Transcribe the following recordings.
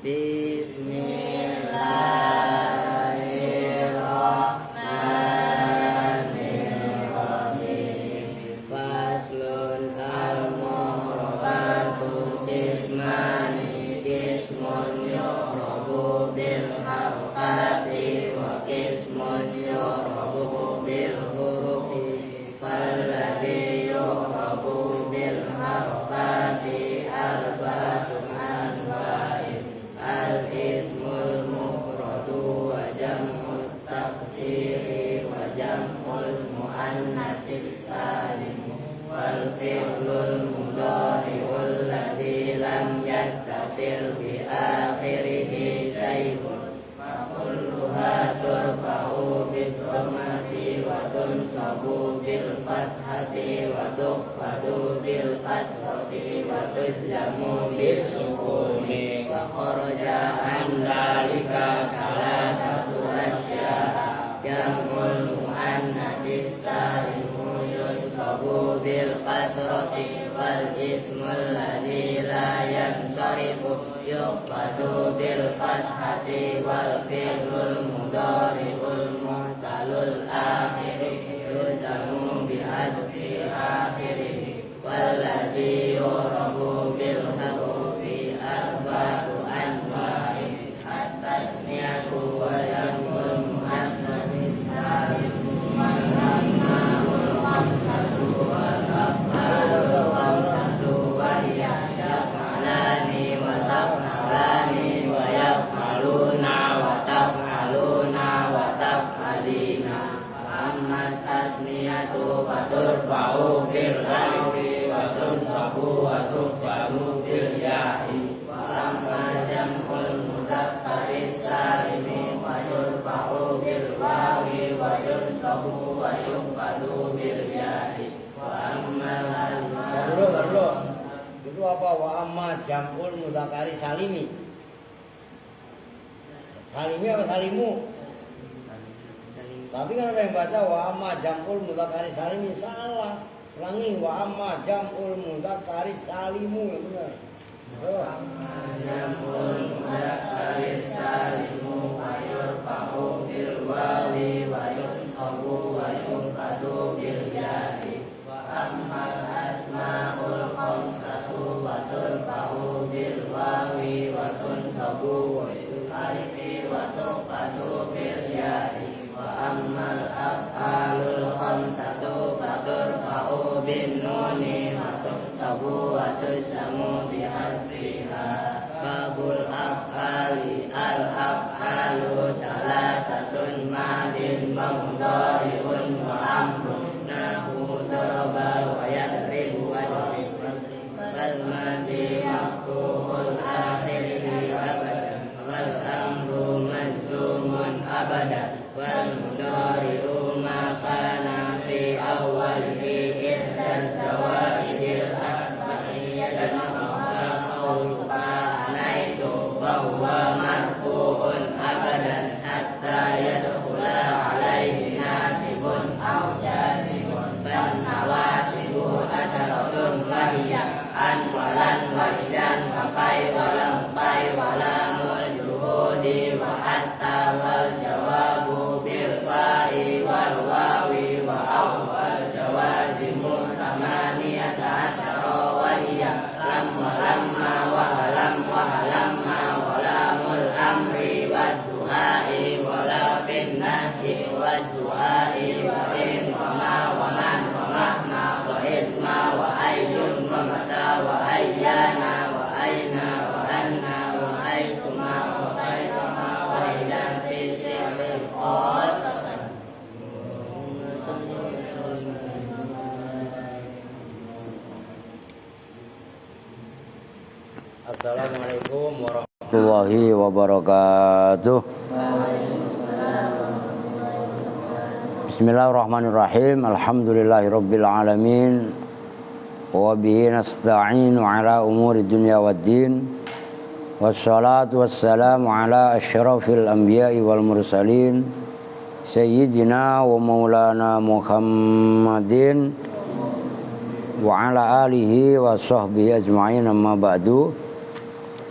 Bismillahirrahmanirrahim. Faslun al-mu'rabatu qismani qismun yu'rabu bil harokati wa qismun yu'rabu bil hurufi. Falladhi yu'rabu bil harokati arba'atu anwa'in. Al-ismul mufradu wa jam'ut taksiri wa jam'ul mu'annatsis salim wal fi'lul mudhari'ul ladzi lam yattasil bi akhirihi shay'un fa kulluha turfa'u bid dhammati wa tunsabu bil fathati wa tukhfadu bil kasrati wa tujzamu bis sukuni. Wa kharaja an dzalika salasatu asya'a jam'ul mu'annatsis salimu yunsabu bil kasrati wal ismul ladzi la yansarifu yukhfadu bil fathati wal fi'lul mudhari'ul muhtalul akhiri yuzamu bi hazfi akhirihi walladzi yurabu bil harufi arba'u anwa'in at-tasmiyatu wa jam'ul mu'annatsis salim wal asma'ul khamsatu wal af'alul khamsatu wa hiya yaf'alani wa taf'alani wa yaf'aluna wa taf'aluna wa taf'alina. Amma tasmiyatu faturfa'u bil alifi wa tunsabu wa turfa'u bil ya'i. Wa amma jam'ul mudzakkaris salimi wa yurfa'u bil wawi wa yunsabu wa yukhfadu bil ya'i. Wa amma Dulu. Itu apa? Wa amma jam'ul mudzakkari salimi. Salimi apa salimu? Tapi kan ada yang baca wa amma jam'ul mudzakkari salimi, salah. Ulangi, wa amma jam'ul mudzakkari salimu, yang benar. jam'ul mudzakkaris salimu wa yurfa'u bil wawi wa yunsabu wa yukhfadu bil ya'i. Wa ammal asma'ul khamsatu wa turfa'u bil wawi wa tunsabu wa alifi wa tukhfadu bil ya'i. Wa ammal af'alul khamsatu fa turfa'u bin nuni wa tunsabu wa tujzamu bi hasbiha. Babul af'ali al af'alu salasatun madin wa mudhari'un wa amrun nahu daraba wa yadribu wa yadribu wal madi maftuhul akhirihi abadan wal amru majzumun abadan wal mudhari'u ma kana fi awwalihi ihda zawaidil arba'iyyatin wa huwa marfu'un abadan hatta yadkhula alaihi nasibun aw jazibun fan nawasibu asharatun wa hiya an walan wa idan wa kai walam kai walamul juhudi wa hatta wal jawabu bil fa'i wal wawi wa awwal jawazimu samaniyata asyara wa hiya lam wa lamma wa halam wa halamma wa lamul amri wad du'ai wa la fin nahi wad du'ai wa in wa ma wa man wa mahma wa idma wa ayyun wa mata wa ayyana wa aina wa anna wa aisuma wa kaifama wa idan fi sirril khasatan. Assalamualaikum warahmatullahi wabarakatuh. Bismillahirrahmanirrahim. Alhamdulillahirabbil alamin. Wa bihi nasta'inu ala umuri dunya waddin. Wassalatu wassalamu ala asyrafil anbiya'i wal mursalin sayyidina wa maulana Muhammadin wa ala alihi wa sahbihi ajma'in, amma ba'du.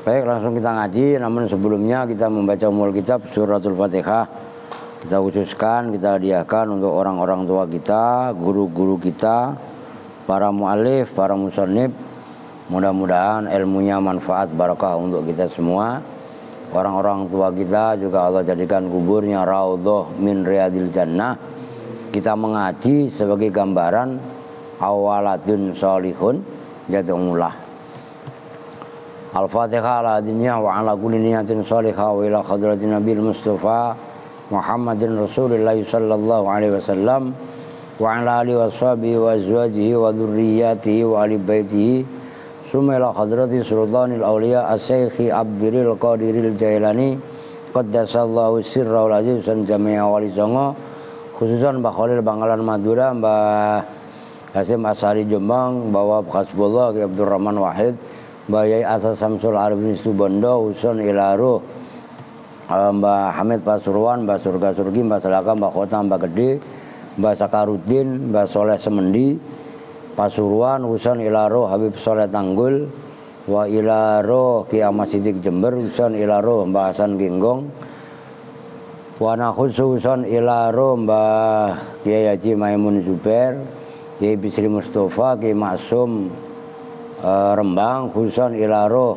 Baik, langsung kita ngaji. Namun sebelumnya kita membaca Ummul Kitab Suratul Fatihah. Kita khususkan, kita hadiahkan untuk orang-orang tua kita, guru-guru kita, para mu'alif, para musannif. Mudah-mudahan ilmunya manfaat barakah untuk kita semua. Orang-orang tua kita juga Allah jadikan kuburnya raudhah min riyadil jannah. Kita mengaji sebagai gambaran awalatun sholihun yad'ullah. Al-Fatihah ala diniyah wa ala kulli niyatin sholihah wa ila hadratin Nabil Mustafa Muhammadin Rasulullah sallallahu alaihi wasallam wa ala alihi washabihi wa azwajihi wa dzurriyyatihi wa ali baitihi summa ila hadrati sultanil auliya asy-syaikh Abdul Qadiril Jailani qaddasallahu sirrahul aziz san jami'a wali songo, khususan Mbah Khalil Bangkalan Madura, Mbah Hasim Asari Jombang, Mbah Hasbullah Abdul Rahman Wahid, Mbah Yai Asa Samsul Arifin Subondo, Husun Ilaruh, Mbah Hamid Pasuruan, Mbah Surga Surgi, Mbah Selaka, Mbah Kota, Mbah Gede, Mbah Sakarudin, Mbah Soleh Semendi, Pasuruan, Husun Ilaruh, Habib Soleh Tanggul, wa Ilaruh Ki Ahmad Siddiq Jember, Husun Ilaruh, Mbah Hasan Ginggong, wa nakhusu Husun Ilaruh, Mbah Kiai Haji Maimun Zubair, Kiai Bisri Mustafa, Kiai Maksum Rembang, Husun Ilaruh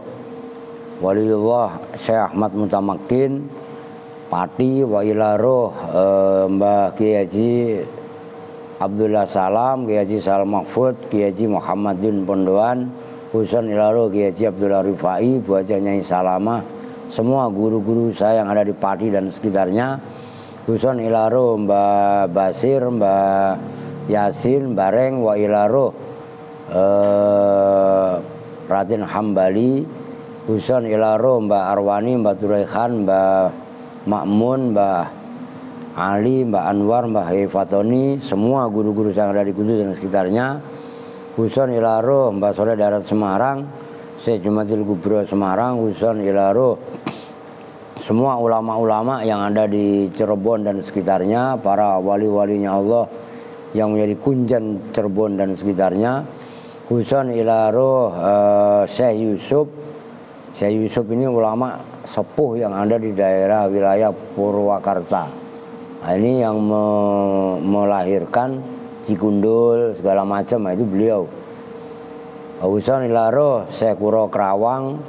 Waliullah Syekh Ahmad Mutamakin Pati, wa ilaruh Mbah Kiai Haji Abdullah Salam, Kiai Haji Salam Mahfud, Kiai Haji Muhammadin Pondoan, Husun ilaruh Kiai Haji Abdullah Rifai, Bu Haji Nyai Salamah, semua guru-guru saya yang ada di Pati dan sekitarnya. Husun ilaruh Mbah Basir, Mbah Yasin, Bareng, wa ilaruh Raden Hambali, Husun ilaruh Mbah Arwani, Mbah Turaihan, Mbah Makmun, Mbah Ali, Mbah Anwar, Mbah Fatoni, semua guru-guru yang ada di Kudus dan sekitarnya. Husun ilaruh Mbah Soleh Darat Semarang, Syekh Jumatil Kubro Semarang, Husun ilaruh semua ulama-ulama yang ada di Cirebon dan sekitarnya, para wali-walinya Allah yang menjadi kunjan Cirebon dan sekitarnya. Husun ilaruh Syekh Yusuf. Syekh Yusuf ini ulama sepuh yang ada di daerah wilayah Purwakarta. Nah, ini yang melahirkan Cikundul segala macam, itu beliau. Husun ilaruh Syekh Kuro Kerawang,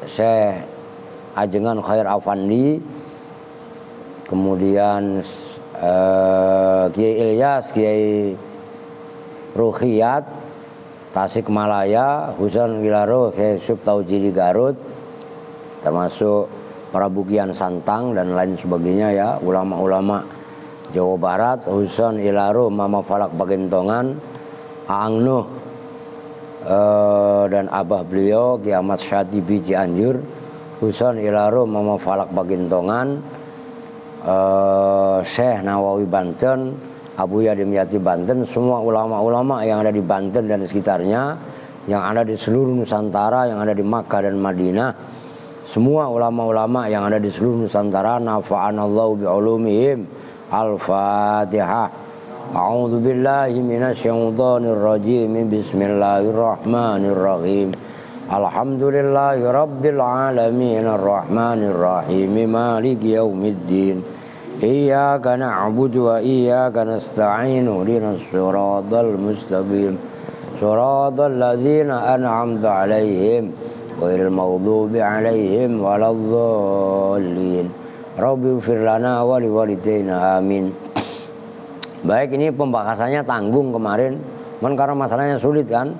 Syekh Ajengan Khair Afandi, kemudian Kiai Ilyas, Kiai Ruhiyat Tasikmalaya, Husun ilaruh Kiai Yusuf Taujili Garut, termasuk para Bukian Santang dan lain sebagainya ya, ulama-ulama Jawa Barat. Husun ilaruh Mama Falak Bagentongan, Aang Nuh dan abah beliau Ki Ahmad Syatibi Cianjur. Husun ilaruh Mama Falak Bagentongan, Syekh Nawawi Banten, Abu Yadim Yati Banten, semua ulama-ulama yang ada di Banten dan sekitarnya, yang ada di seluruh Nusantara, yang ada di Makkah dan Madinah, semua ulama-ulama yang ada di seluruh Nusantara, nafa'anallahu bi'ulumihim. Al-Fatihah. A'udzu billahi minasyaitonir rajim. Bismillahirrahmanirrahim. Alhamdulillahi rabbil alamin arrahmanir rahim maliki yaumiddin. Iyyaka na'budu wa iyyaka nasta'in ihdinas siratal mustaqim siratal ladzina an'amta 'alaihim ghairil maghdubi 'alaihim waladdallin. Rabbighfir lana wa liwalidayna amin. Baik, ini pembahasannya tanggung kemarin, karena masalahnya sulit kan.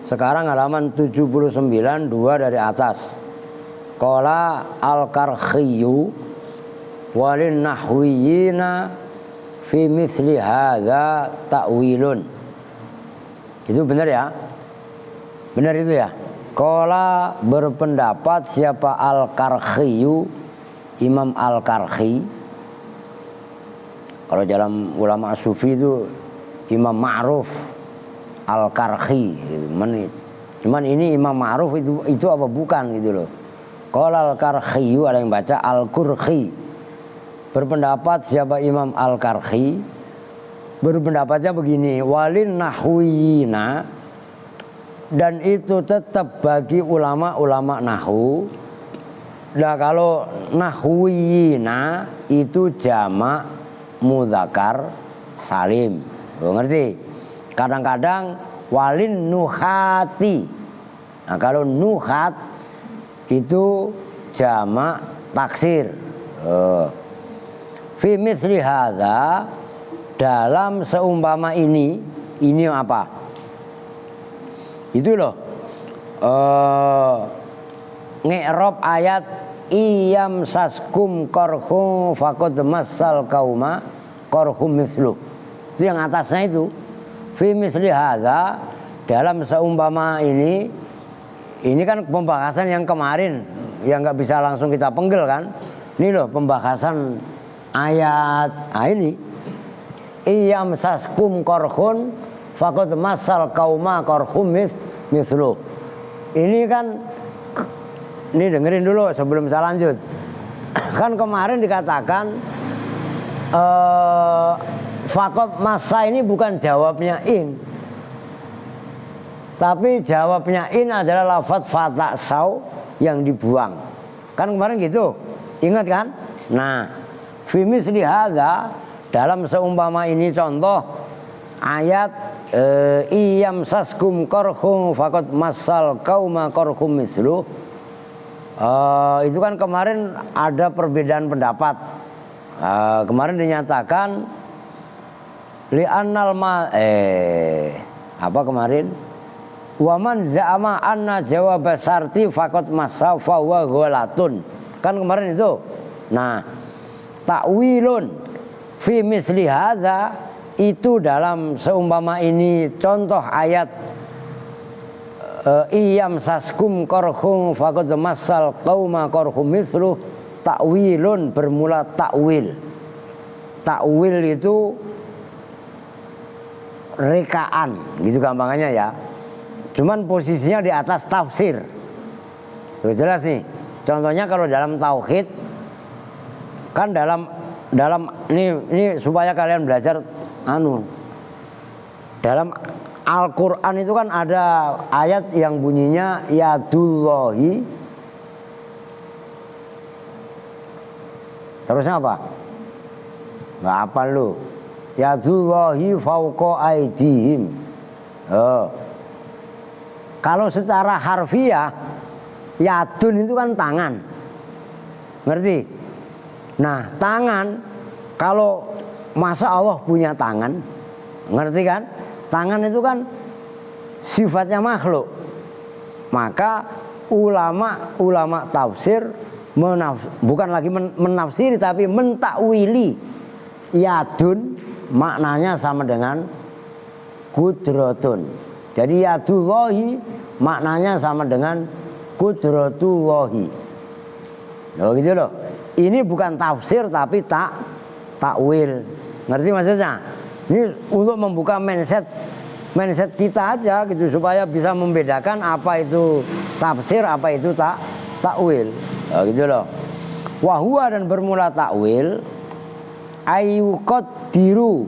Sekarang halaman 79, 2 dari atas. Qala al-Karkhiyyu walin nahwiyina fi mithli hadza ta'wilun. Itu benar ya? Benar itu ya? Qala berpendapat siapa al-Karkhiyyu, Imam al-Karkhi. Kalau dalam ulama sufi itu Imam Ma'ruf al-Karkhi gitu. Cuman ini Imam Ma'ruf itu apa bukan gitu loh. Qala al-Karkhiyyu, ada yang baca al-Kurkhi. Berpendapat siapa Imam Al-Karkhi, berpendapatnya begini, walin nahwiyina, dan itu tetap bagi ulama-ulama nahwu. Nah kalau nahwiyina itu jamak mudzakkar salim. Lo ngerti? Kadang-kadang walin nuhati. Nah kalau nuhat itu jamak taksir. Fi misli hadza, dalam seumpama ini apa? Itu loh. Nge'rob ayat iyam saskum korhum fakod masal kauma korhum mislu. Itu yang atasnya itu. Fi misli hadza, dalam seumpama ini kan pembahasan yang kemarin yang nggak bisa langsung kita penggel kan. Ini loh pembahasan ayat ini. Iyam saskum korhun fakod masal kauma korhum mislu. Ini kan, ini dengerin dulu sebelum saya lanjut. Kan kemarin dikatakan fakot masa ini bukan jawabnya in, tapi jawabnya in adalah lafadz fatak saw yang dibuang. Kan kemarin gitu, ingat kan? Nah, fi misli hadza, dalam seumpama ini contoh ayat iyam saskum korhum fakot masal kauma korhum mislu. Itu kan kemarin ada perbedaan pendapat. Kemarin dinyatakan li'annal apa kemarin? Waman za'ama anna jawab syarti fakot masa fa huwa ghalatun. Kan kemarin itu. Nah, takwilun fi misli hadza, itu dalam seumpama ini contoh ayat iyam saskum korhum fakod masal qauma korhum misluh, takwilun bermula takwil. Takwil itu rekaan, gitu gampangannya ya. Cuman posisinya di atas tafsir. Tuh, jelas nih. Contohnya kalau dalam tauhid kan dalam ini supaya kalian belajar dalam Al-Quran itu kan ada ayat yang bunyinya yadullahi, terusnya apa? Nggak apa lu? Yadullahi fauqa aidihim. Kalau secara harfiah yadun itu kan tangan, ngerti? Nah tangan, kalau masa Allah punya tangan, ngerti kan? Tangan itu kan sifatnya makhluk. Maka ulama tafsir bukan lagi menafsiri tapi mentakwili yadun maknanya sama dengan kudratun. Jadi yadullahi maknanya sama dengan kudratullahi. Loh gitu loh. Ini bukan tafsir tapi takwil. Ngerti maksudnya? Ini untuk membuka mindset kita aja gitu supaya bisa membedakan apa itu tafsir, apa itu takwil. Oh, gitu loh. Wahwa dan bermula takwil ayyuqad diru,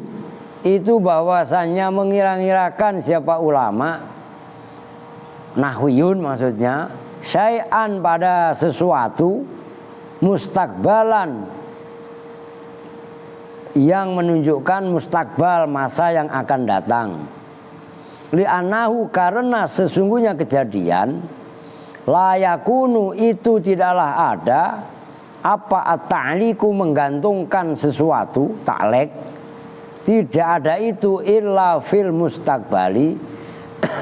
itu bahwasannya mengira-ngirakan siapa ulama nahwiyun maksudnya syai'an pada sesuatu mustakbalan yang menunjukkan mustakbal masa yang akan datang. Li'annahu, karena sesungguhnya kejadian la yakunu itu tidaklah ada apa at-ta'liqu menggantungkan sesuatu, ta'liq tidak ada itu illa fil mustakbali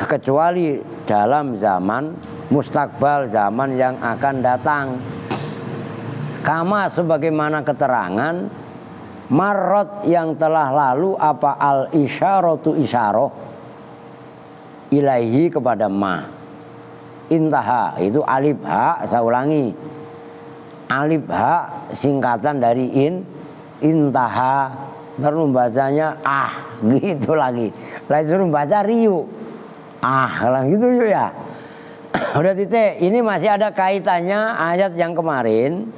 kecuali dalam zaman mustakbal, zaman yang akan datang. Kama sebagaimana keterangan marot yang telah lalu apa al isyaratu isyarah ilaihi kepada ma. Intaha itu alif ha, saya ulangi. Alif ha singkatan dari intaha. Terus bacanya gitu lagi. Lalu suruh baca riu. Lah gitu ya. Udah titik. Ini masih ada kaitannya ayat yang kemarin.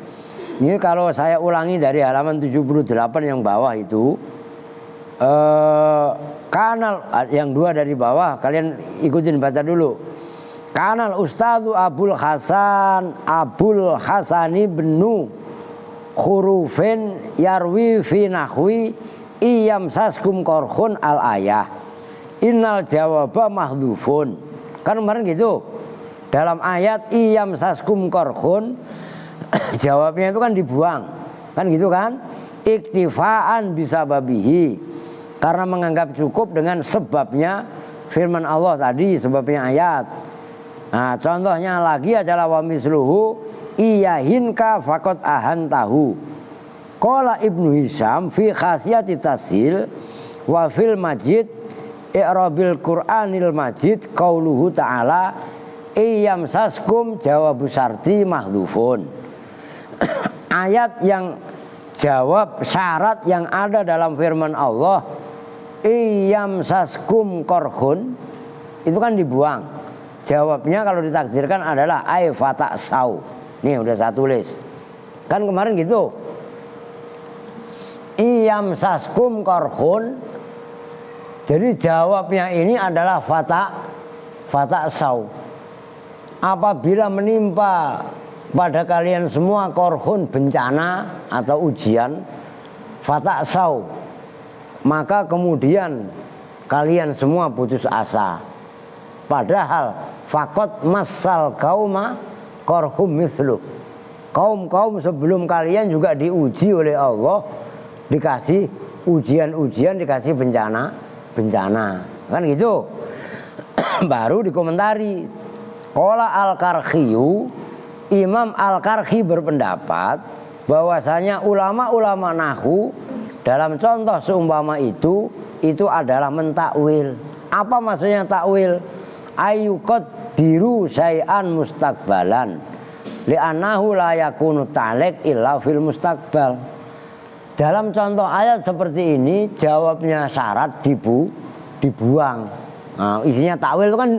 Ini kalau saya ulangi dari halaman 78 yang bawah itu, kanal yang 2 dari bawah, kalian ikutin baca dulu. Kanal Ustadzu Abul Hasan ibnu Khurufin yarwi fi nahwi iyam saskum korhun al ayah innal jawaba mahdhufun. Kan kemarin gitu. Dalam ayat iyam saskum korhun jawabnya itu kan dibuang. Kan gitu kan? Iktifaan bisa babihi. Karena menganggap cukup dengan sebabnya firman Allah tadi, sebabnya ayat. Nah, contohnya lagi adalah wa misluhu iyahinka faqad ahantahu. Qala Ibnu Hisham fi khasiyati tasil wa fil majid i'rabil Qur'anil Majid qauluhu ta'ala iyam saskum jawabu syarti mahdhufun. Ayat yang jawab syarat yang ada dalam firman Allah iyam saskum korhun itu kan dibuang. Jawabnya kalau ditakdirkan adalah ay fata sau. Nih udah saya tulis. Kan kemarin gitu. Iyam saskum korhun. Jadi jawabnya ini adalah fata sau. Apabila menimpa pada kalian semua korhun bencana atau ujian fata sau, maka kemudian kalian semua putus asa. Padahal fakot masal kauma korhum mislu. Kaum-kaum sebelum kalian juga diuji oleh Allah, dikasih ujian-ujian, dikasih bencana. Kan gitu. Baru dikomentari. Qala al-Karkhiyu, Imam al-Karkhi berpendapat bahwasanya ulama-ulama nahwu dalam contoh seumpama itu adalah mentakwil. Apa maksudnya takwil? Ayyuqad diru syai'an mustaqbalan li'annahu la yakunu ta'liq illa fil mustaqbal. Dalam contoh ayat seperti ini jawabnya syarat dibuang. Nah, isinya takwil itu kan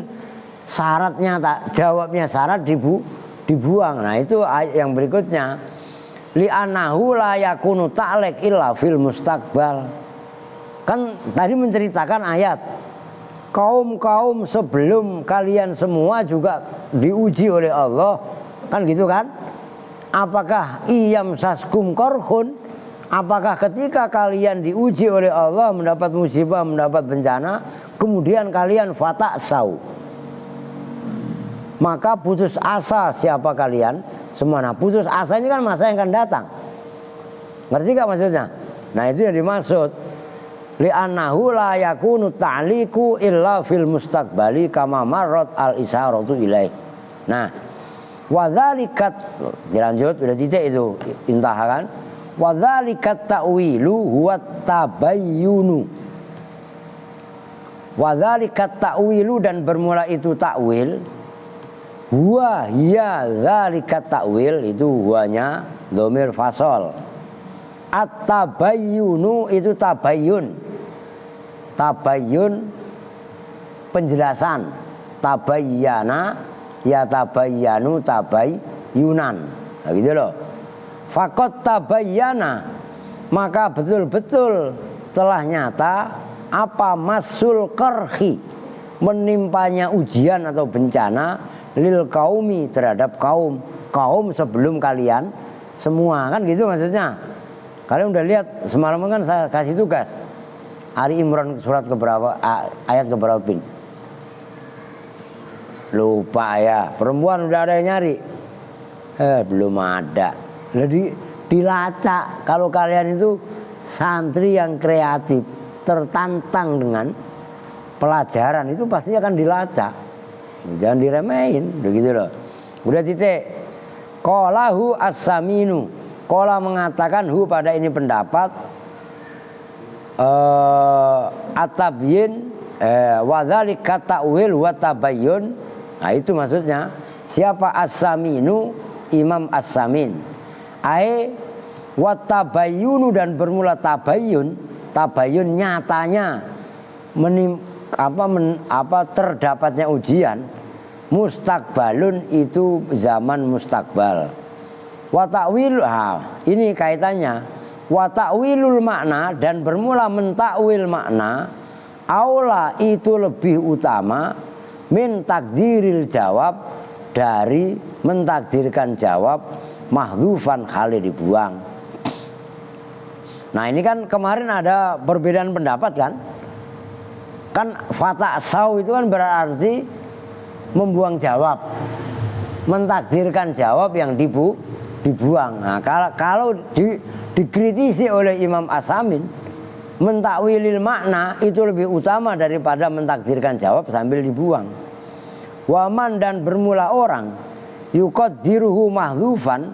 syaratnya jawabnya syarat dibuang. Nah, itu ayat yang berikutnya li'annahu la yakunu ta'liq illa fil mustaqbal. Kan tadi menceritakan ayat kaum-kaum sebelum kalian semua juga diuji oleh Allah. Kan gitu kan? Apakah iyam saskum korhun? Apakah ketika kalian diuji oleh Allah, mendapat musibah, mendapat bencana, kemudian kalian fata sau, maka putus asa siapa kalian semua? Nah, putus asa ini kan masa yang akan datang. Ngerti gak maksudnya? Nah, itu yang dimaksud li'annahu la yakunu ta'liqu illa fil mustaqbali kama marrat al-isyaratu ilaih. Nah, wa dzalikat dilanjut udah titik itu intahakan. Wa dzalikat ta'wilu huwa tabayyunu. Wa dzalikat ta'wilu dan bermula itu takwil. Huwa hiya dzalikat ta'wil itu huwanya dhamir fasal. At-tabayyunu itu tabayyun. Tabayyun penjelasan. Tabayyana ya tabayyanu tabayyunan. Nah, gitu loh. Faqad tabayyana, maka betul-betul telah nyata apa masul qarhi, menimpanya ujian atau bencana lil kaumi terhadap kaum sebelum kalian semua. Kan gitu maksudnya. Kalian udah lihat semalam kan saya kasih tugas Ali Imran surat keberapa, ayat keberapa pin? Lupa ya. Perempuan udah ada yang nyari. Belum ada. Jadi dilacak. Kalau kalian itu santri yang kreatif, tertantang dengan pelajaran itu pasti akan dilacak. Jangan diremehin, begitu loh. Udah titik. Qalahu as-saminu. Qala mengatakan hu pada ini pendapat at-tabyin wa dzalika ta'wil wa tabayyun. Nah, itu maksudnya. Siapa as-saminu? Imam as-samin. Ai wa tabayyunu dan bermula tabayyun. Tabayyun nyatanya terdapatnya ujian. Mustakbalun itu zaman mustakbal. Wa ta'wil, ini kaitannya. Wa ta'wilul makna dan bermula mentakwil makna aula itu lebih utama min takdiril jawab, dari mentakdirkan jawab mahdzufan hale dibuang. Nah ini kan kemarin ada perbedaan pendapat kan? Kan fata sau itu kan berarti membuang jawab, mentakdirkan jawab yang dibuang. Nah kalau dikritisi oleh Imam As-Samin, mentakwilil makna itu lebih utama daripada mentakdirkan jawab sambil dibuang. Waman dan bermula orang yuqaddiruhu mahdzufan,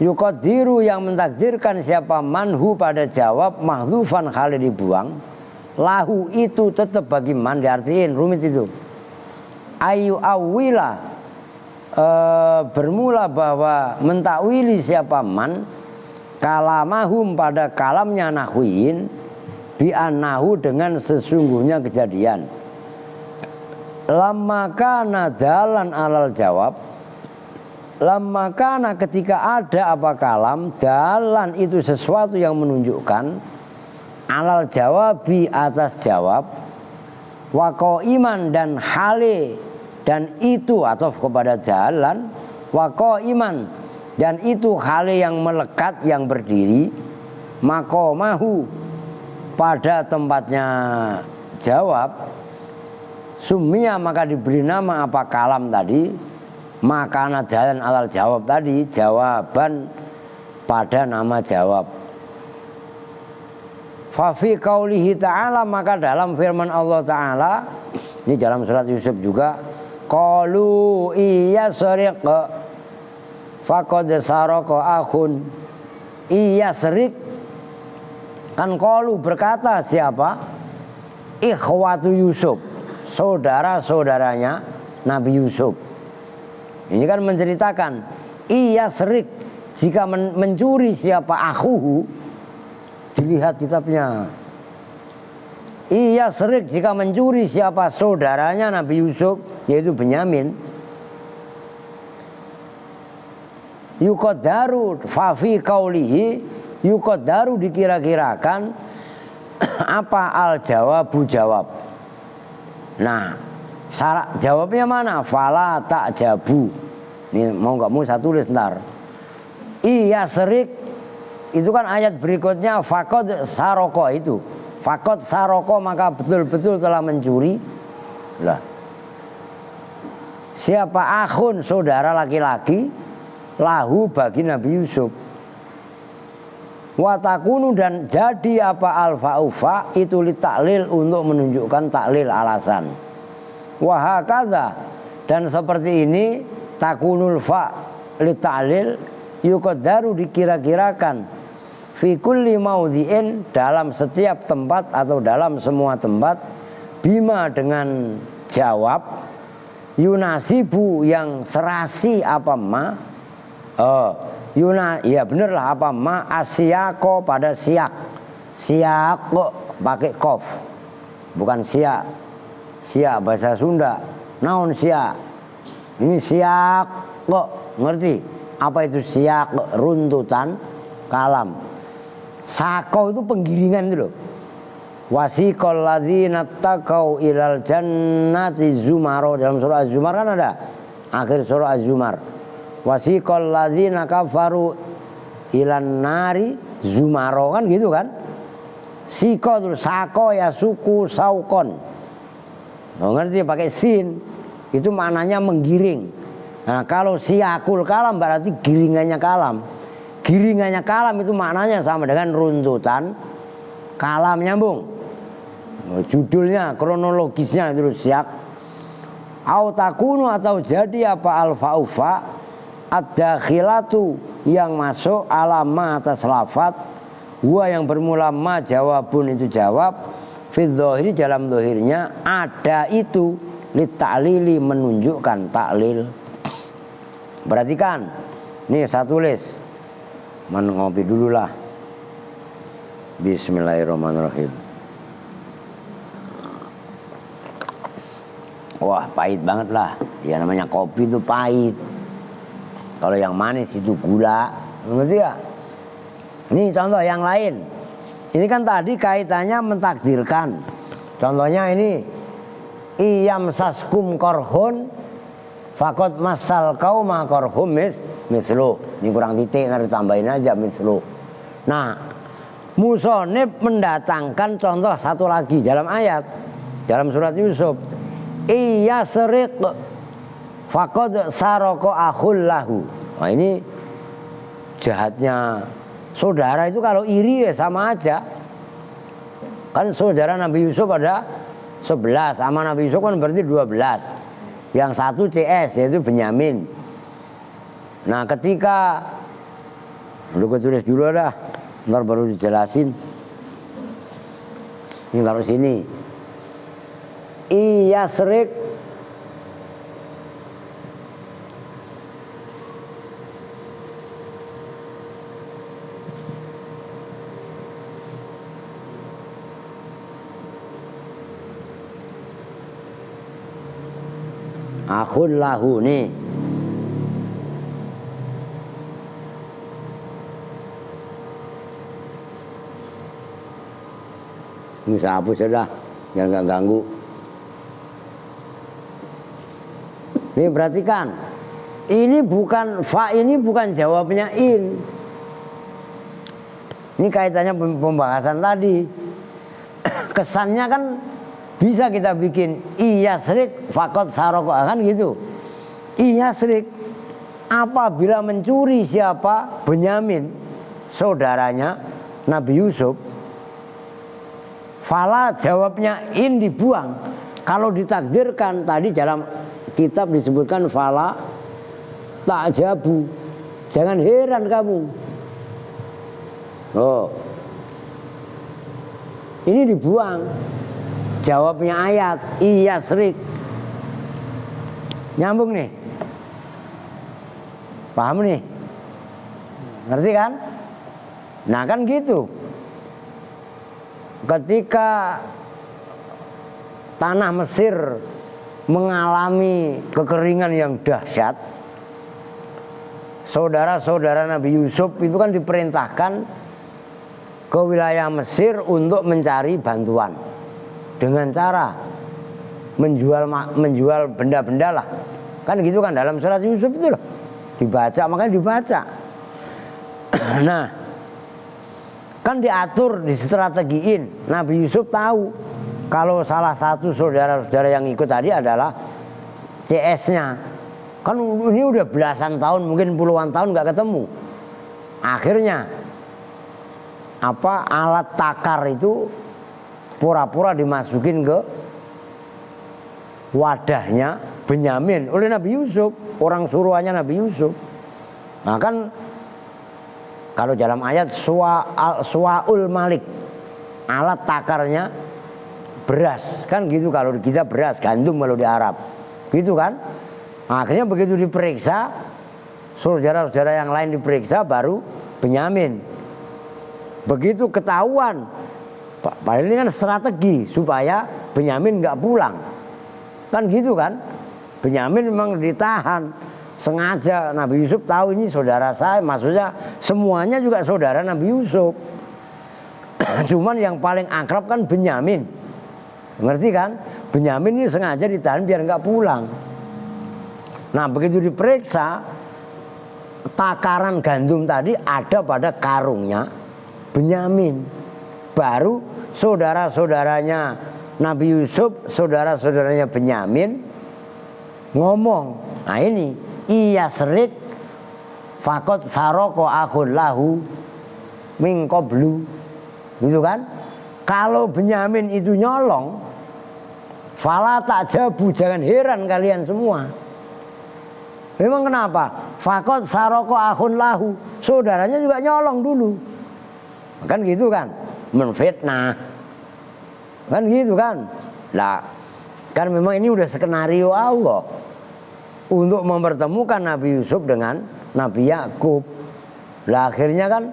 yuqaddiru yang mentakdirkan siapa manhu pada jawab mahdzufan hal dibuang, lahu itu tetap bagi man, diartiin rumit itu. Ayu awila bermula bahwa mentakwili siapa man kalamahum pada kalamnya nahwiyin bi annahu dengan sesungguhnya kejadian. Lamma kana dalan alal jawab, lamma kana ketika ada apa kalam, dalan itu sesuatu yang menunjukkan alal jawabi atas jawab, wako iman dan hale dan itu atau kepada jalan, wako iman dan itu hale yang melekat yang berdiri, makomahu pada tempatnya jawab, sumia maka diberi nama apa kalam tadi, maka jalan alal jawab tadi, jawaban pada nama jawab. Fafi qaulihi ta'ala, maka dalam firman Allah Ta'ala, ini dalam surat Yusuf juga, qalu iya sariq faqad saraka akhun, iya serik kan qalu berkata siapa, ikhwatu Yusuf, saudara-saudaranya Nabi Yusuf. Ini kan menceritakan iya serik jika mencuri siapa akhuhu, dilihat kitabnya. Iya serik jika mencuri siapa saudaranya Nabi Yusuf, yaitu Benyamin. Yuqaddaru fafi qaulihi, yuqaddaru dikira-kirakan apa al jawabu jawab. Nah, syarat jawabnya mana? Fala tak jabu. Ini mau nggak mau saya tulis ntar. Iya serik itu kan ayat berikutnya fakod saroko itu. Fakod saroko maka betul-betul telah mencuri. Lah. Siapa akhun saudara laki-laki lahu bagi Nabi Yusuf. Watakunu dan jadi apa alfa-ufa itu li taklil untuk menunjukkan taklil alasan. Wahakadha dan seperti ini takunul fa li taklil yuqaddaru dikira-kirakan fi kulli maudhi'in dalam setiap tempat atau dalam semua tempat bima dengan jawab yunasibu yang serasi apa ma ya bener lah apa ma asyako pada siak, siak kok pakai kof bukan siak, siak bahasa Sunda naon siak, ini siak kok ngerti apa itu siak, runtutan kalam. Sako itu penggiringan itu loh. Wasiqal ladzina taqau ilal jannati zumaro, dalam surah Az-Zumar kan ada akhir surah Az-Zumar. Wasiqal ladzina kafaru ilan nari zumaro, kan gitu kan. Siko itu sako ya suku saukon. Nggak ngerti pakai sin, itu maknanya menggiring. Nah kalau siakul kalam berarti giringannya kalam. Giringannya kalam itu maknanya sama dengan runtutan kalam, nyambung. Judulnya, kronologisnya itu siak. Au takunu atau jadi apa alfa-ufa ad-dakhilatu yang masuk alama atas lafat, huwa yang bermula ma jawabun itu jawab, fi dzahiri dalam zahirnya ada itu li ta'lili menunjukkan taklil. Perhatikan, nih saya tulis. Ngopi dulu lah. Bismillahirrahmanirrahim. Wah pahit banget lah. Ya namanya kopi itu pahit. Kalau yang manis itu gula. Ngerti ya? Ini contoh yang lain. Ini kan tadi kaitannya mentakdirkan. Contohnya ini iyam saskum korhun fakot masal kauma korhum mislu. Ini kurang titik, harus tambahin aja mislu. Nah, musonib mendatangkan contoh satu lagi dalam ayat, dalam surat Yusuf. Iya serik fakot saroko akhul lahu. Nah ini jahatnya saudara itu kalau iri ya sama aja. Kan saudara Nabi Yusuf ada 11, sama Nabi Yusuf kan berarti 12. Yang satu CS yaitu Benyamin. Nah ketika lu tulis dulu dah, ntar baru dijelasin. Ini taruh sini. Iya serik akhun lahu nih. Ini saya hapus sudah, biar nggak ganggu. Ini perhatikan, ini bukan fa, ini bukan jawabnya in. Ini kaitannya pembahasan tadi. Kesannya kan bisa kita bikin iya serik fakot saroko kan gitu. Iya serik apabila mencuri siapa? Benyamin, saudaranya Nabi Yusuf. Fala jawabnya in dibuang. Kalau ditakdirkan tadi dalam kitab disebutkan fala ta'jabu. Jangan heran kamu. Oh. Ini dibuang. Jawabnya ayat iya serik. Nyambung nih. Paham nih? Ngerti kan? Nah kan gitu. Ketika tanah Mesir mengalami kekeringan yang dahsyat, saudara-saudara Nabi Yusuf itu kan diperintahkan ke wilayah Mesir untuk mencari bantuan dengan cara menjual benda-benda lah. Kan gitu kan dalam surat Yusuf itu loh. Dibaca, makanya dibaca. Nah, kan diatur, distrategiin. Nabi Yusuf tahu kalau salah satu saudara-saudara yang ikut tadi adalah CS-nya. Kan ini udah belasan tahun, mungkin puluhan tahun nggak ketemu. Akhirnya alat takar itu pura-pura dimasukin ke wadahnya Benyamin oleh Nabi Yusuf, orang suruhannya Nabi Yusuf. Nah kan kalau dalam ayat suwaul malik, alat takarnya beras, kan gitu kalau kita beras, gandum kalau di Arab, gitu kan. Akhirnya begitu diperiksa, saudara-saudara yang lain diperiksa, baru Benyamin. Begitu ketahuan, padahal ini kan strategi supaya Benyamin nggak pulang, kan gitu kan. Benyamin memang ditahan sengaja. Nabi Yusuf tahu ini saudara saya, maksudnya semuanya juga saudara Nabi Yusuf. Cuman yang paling akrab kan Benyamin, ngerti kan? Benyamin ini sengaja ditahan biar nggak pulang. Nah begitu diperiksa, takaran gandum tadi ada pada karungnya Benyamin. Baru saudara-saudaranya Nabi Yusuf, saudara-saudaranya Benyamin ngomong, nah ini iya serik fakot saroko akhun lahu mingkoblu, gitu kan. Kalau Benyamin itu nyolong, fala ta'jabu, jangan heran kalian semua. Memang kenapa? Fakot saroko akhun lahu, saudaranya juga nyolong dulu, kan gitu kan, menfitnah, kan gitu kan. Lah kan memang ini udah skenario Allah untuk mempertemukan Nabi Yusuf dengan Nabi Yakub. Lah akhirnya kan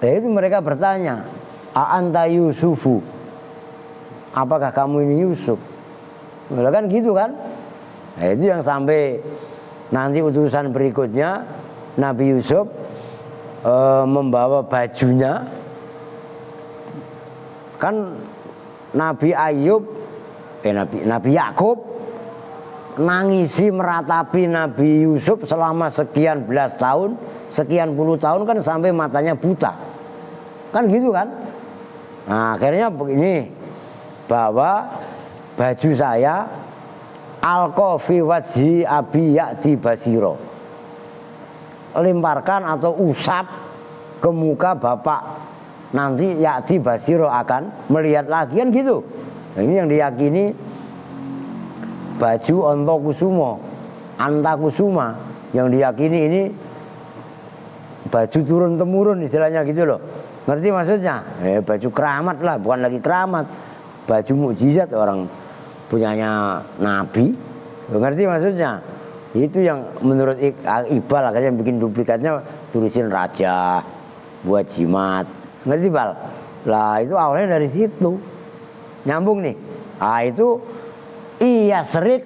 itu mereka bertanya, a anta Yusufu, apakah kamu ini Yusuf? Lah kan gitu kan. Nah, itu yang sampai nanti utusan berikutnya Nabi Yusuf membawa bajunya. Kan Nabi Ayub Nabi Yakub nangisi meratapi Nabi Yusuf selama sekian belas tahun, sekian puluh tahun kan sampai matanya buta. Kan gitu kan? Nah, akhirnya begini, bahwa baju saya alqa fi wajhi abi ya'ti basiro, lemparkan atau usap ke muka bapak, nanti ya'ti basiro akan melihat lagi, kan gitu. Nah, ini yang diyakini baju Antakusuma yang diyakini ini baju turun temurun istilahnya gitu loh. Ngerti maksudnya? Baju keramat lah, bukan lagi keramat, baju mukjizat orang punyanya Nabi. Ngerti maksudnya? Itu yang menurut Iqbal akhirnya bikin duplikatnya, tulisin raja buat jimat. Ngerti Bal? Lah itu awalnya dari situ. Nyambung nih. Ah itu iya serit,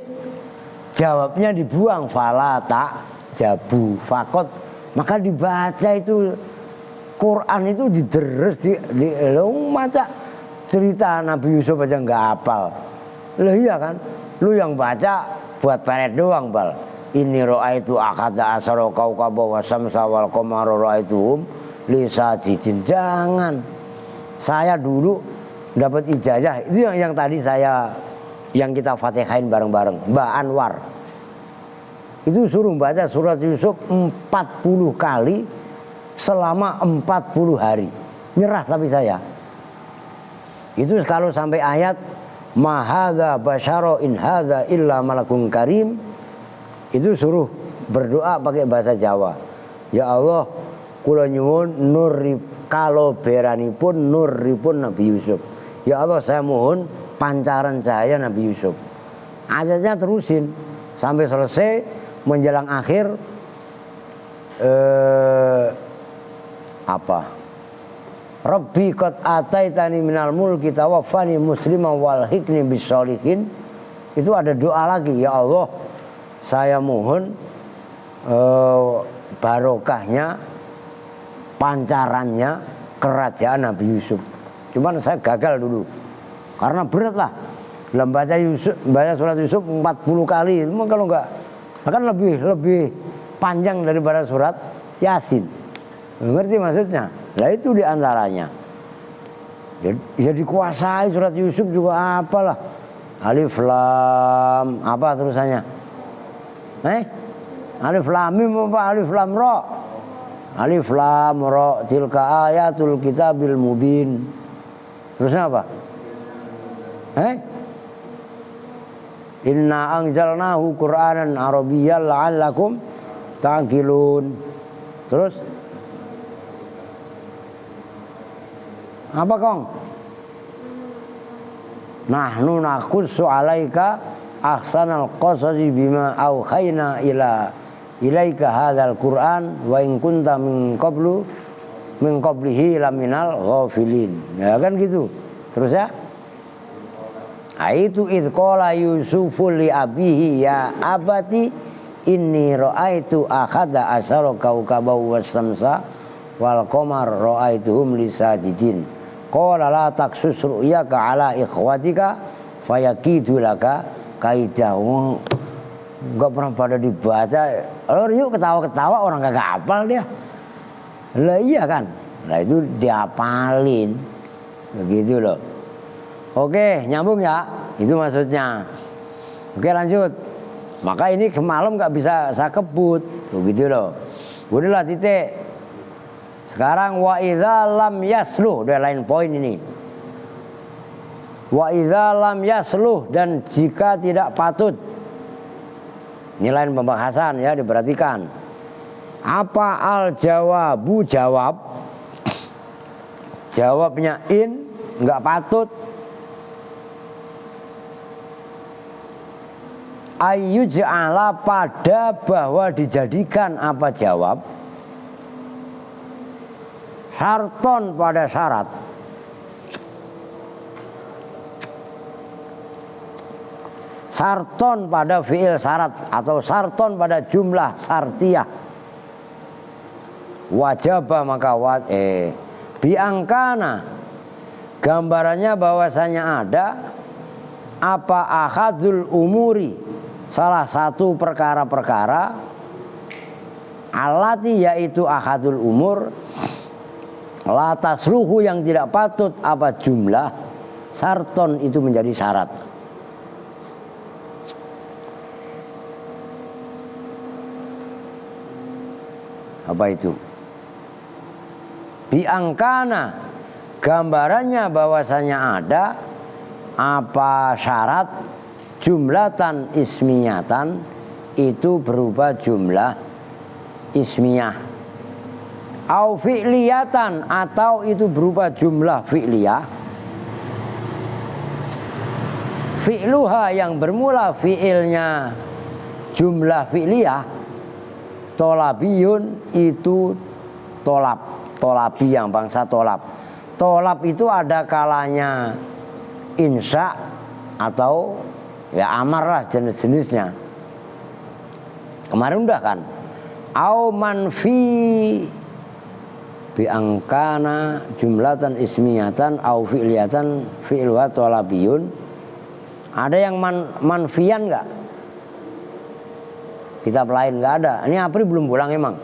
jawabnya dibuang, fala tak jabu fakot. Maka dibaca itu Quran itu dideres lo maca cerita Nabi Yusuf aja nggak hafal. Lah iya kan? Lu yang baca buat peret doang, Bal. Ini ra'aitu akada asara kaukaba wa samsa wal qamara ra'aituhum lisajidin. Jangan. Saya dulu dapat ijazah itu yang tadi yang kita Fatihain bareng-bareng, Mbak Anwar. Itu suruh baca surat Yusuf 40 kali selama 40 hari. Nyerah tapi saya. Itu kalau sampai ayat ma hadza basyara in hadza illa malakun karim, itu suruh berdoa pakai bahasa Jawa. Ya Allah, kula nyuwun nur kalau beranipun nuripun Nabi Yusuf. Ya Allah, saya mohon pancaran cahaya Nabi Yusuf. Ayatnya terusin sampai selesai, menjelang akhir Rabbi qad ataitani minal mulki tawaffani musliman wal hikni bisolihin. Itu ada doa lagi, ya Allah, saya mohon barokahnya, pancarannya kerajaan Nabi Yusuf. Cuman saya gagal dulu karena berat lah dalam baca surat Yusuf 40 kali. Itu kalau enggak akan lebih panjang daripada surat Yasin. Ngerti maksudnya? Lah itu diantaranya. Ya dikuasai surat Yusuf juga apalah. Alif lam apa terusannya? Alif lam mim apa alif lam ra? Alif lam ra tilka ayatul kitabil mubin. Terusnya apa? Inna anzalnahu Qur'anan Arabiyyan la'allakum ta'qilun. Terus apa Kong? Nahnu naqussu 'alaika ahsanal qasasi bima auhayna ilaika hadzal Qur'an wa in kunta min qablihi laminal ghafilin. Ya kan gitu. Terus ya? Aitu id qala Yusufu li abihi ya abati inni ra'aitu akhada asyara kaukaba was-samsa wal qamar ra'aituhum lisajidin. Qala la taqsus ru'yaka ala ikhwatika fayakidu laka kaidah. Enggak pernah pada dibaca. Yuk ketawa-ketawa orang kagak hafal dia. Lah iya kan? Nah itu dihafalin. Begitu loh. Oke, nyambung ya. Itu maksudnya. Oke, lanjut. Maka ini semalam nggak bisa saya kebut. Begitu loh. Udahlah titik. Sekarang wa idza lam yasluh, udah lain poin ini. Wa idza lam yasluh, dan jika tidak patut. Ini lain pembahasan ya, diperhatikan. Apa al jawabu jawab? Jawabnya in, nggak patut. Ayyuj'ala, pada bahwa dijadikan apa jawab? Syarton, pada syarat. Syarton pada fi'il syarat atau syarton pada jumlah syartiyah. Wajaba maka biangkana, gambarannya bahwasanya ada apa ahadul umuri, salah satu perkara-perkara, alati yaitu ahadul umur, la tasluhu yang tidak patut apa jumlah, sarton itu menjadi syarat. Apa itu? Biangkana, gambarannya bahwasanya ada apa syarat jumlatan ismiyatan, itu berupa jumlah ismiyah, au fi'liyatan, atau itu berupa jumlah fi'liyah, fi'luha yang bermula fi'ilnya jumlah fi'liyah, tolabiyun itu tolab, tolabi yang bangsa tolab. Tolab itu ada kalanya insya atau ya amar lah jenis-jenisnya. Kemarin udah kan. Au manfi biangkana jumlatan ismiyatan au fi'liyatan fi'luha tolabiyun. Ada yang manfian enggak? Kitab lain enggak ada. Ini Apri belum pulang emang?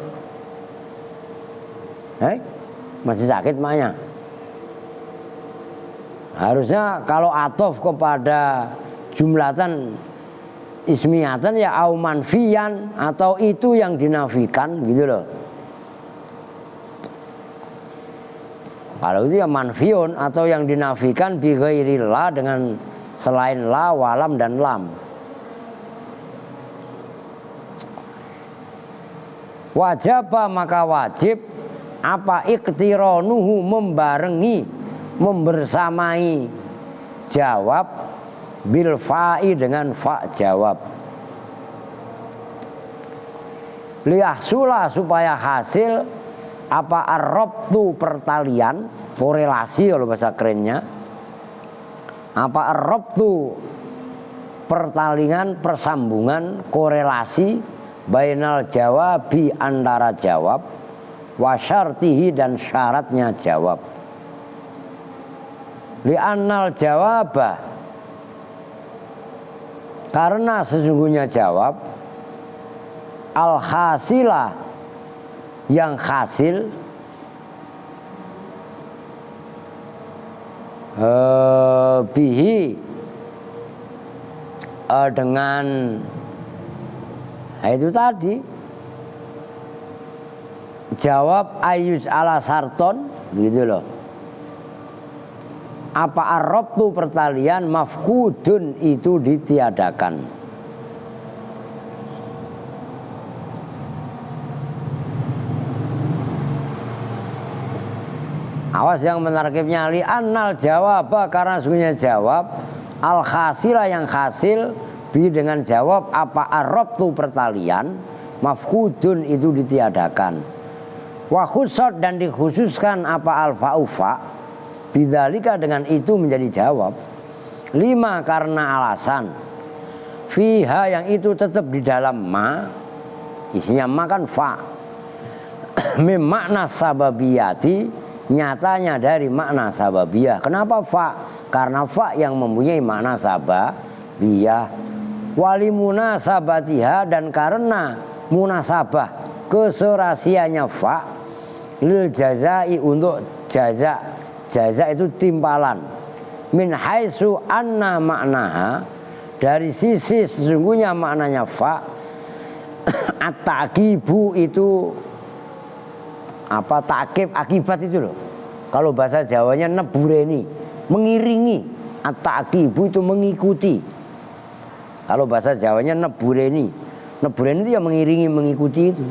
Masih sakit maknya. Harusnya kalau atof kepada jumlatan ismiyatan ya au manfiyan, atau itu yang dinafikan gitu loh. Kalau itu ya manfiun, atau yang dinafikan bi ghairi la, dengan selain la, walam dan lam. Wajaba maka wajib apa iqtiranuhu membarengi, membersamai jawab bil fa'i dengan fa jawab. Liyahsula supaya hasil apa ar-rabtu pertalian, korelasi kalau bahasa kerennya. Apa ar-rabtu pertalingan, persambungan, korelasi bainal jawabi antara jawab wa syartihi dan syaratnya jawab. Li'annal jawabah, karena sesungguhnya jawab al-hasilah yang hasil bihi dengan itu tadi jawab ayus ala sarton gitu loh. Apa ar-rabtu pertalian mafkudun itu ditiadakan. Awas yang menarkibnya, li annal jawab, karena sesungguhnya jawab al khasilah yang hasil bi dengan jawab apa ar-rabtu pertalian mafkudun itu ditiadakan. Wa khusad dan dikhususkan apa al-fa'ufa bidzalika dengan itu menjadi jawab. 5 karena alasan fiha yang itu tetap di dalam ma, isinya ma kan fa, mim makna sababiyati, nyatanya dari makna sababiyah. Kenapa fa? Karena fa yang mempunyai makna sababiyah. Wali munasabatiha, dan karena munasabah keserasiannya fa lil jazai untuk jaza. Jaza itu timpalan. Min haitsu anna maknaha, dari sisi sesungguhnya maknanya fa at-ta'qibu itu apa, takib akibat itu loh. Kalau bahasa Jawanya nebureni, mengiringi. At-ta'qibu itu mengikuti. Kalau bahasa Jawanya nebureni. Nebureni itu ya mengiringi, mengikuti itu.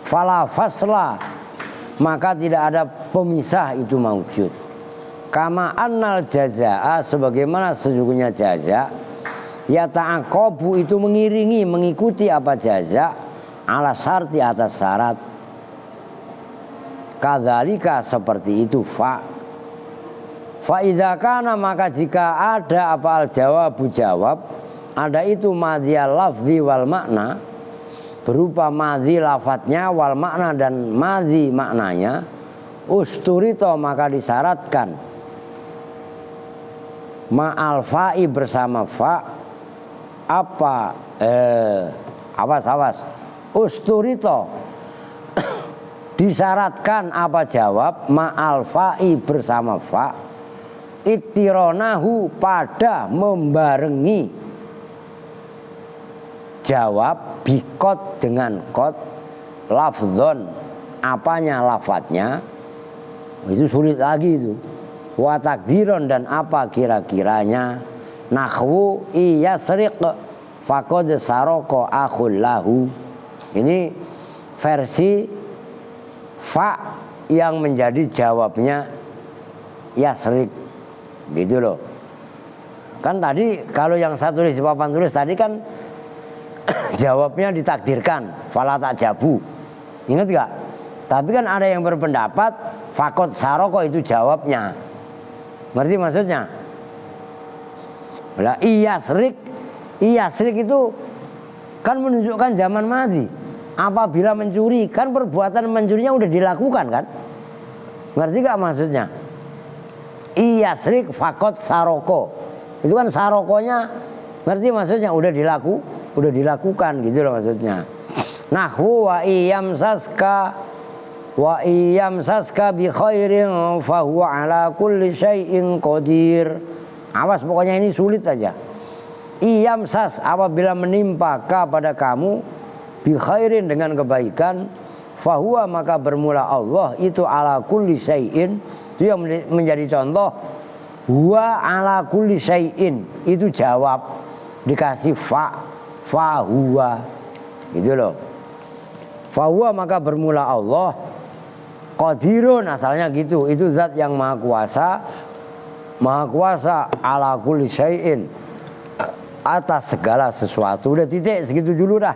Fala fasla, maka tidak ada pemisah itu maujud. Kama annal jazaa, sebagaimana sesungguhnya jaza ya ta'aqabu itu mengiringi, mengikuti apa jaza ala syarti atas syarat. Kadzalika seperti itu fa idza kana, maka jika ada apa al jawabu jawab, ada itu madhiyal lafzi wal makna, berupa madhi lafadznya wal makna dan madhi maknanya, usturito maka disyaratkan ma'al fa'i bersama fa apa awas usturito disyaratkan apa jawab ma'al fa'i bersama fa ittironahu pada membarengi jawab bikot dengan kot lafzon apanya lafadznya itu sulit lagi itu wa takdiron dan apa kira-kiranya nahwu iyasriq faqad saroko akhul lahu. Ini versi fa yang menjadi jawabnya yasriq gitu loh. Kan tadi kalau yang saya tulis di papan tulis tadi kan jawabnya ditakdirkan fala tajabu. Ingat gak? Tapi kan ada yang berpendapat faqad saroko itu jawabnya. Ngerti maksudnya? Lah iyasrik itu kan menunjukkan zaman madi. Apabila mencuri kan perbuatan mencurinya udah dilakukan kan? Ngerti gak maksudnya? Iyasrik fakot saroko. Itu kan sarokonya ngerti maksudnya udah dilakukan gitu loh maksudnya. Nahwu wa iyam saska bi khairin fahuwa ala kulli syai'in qadir. Awas pokoknya ini sulit aja. Iyam sas apabila menimpa pada kamu bi khairin dengan kebaikan fahuwa maka bermula Allah itu ala kulli syai'in itu yang menjadi contoh huwa ala kulli syai'in itu jawab dikasih fa huwa gitu loh. Fahuwa maka bermula Allah qadirun asalnya gitu. Itu zat yang maha kuasa ala kulli syai'in atas segala sesuatu. Udah titik segitu dulu dah.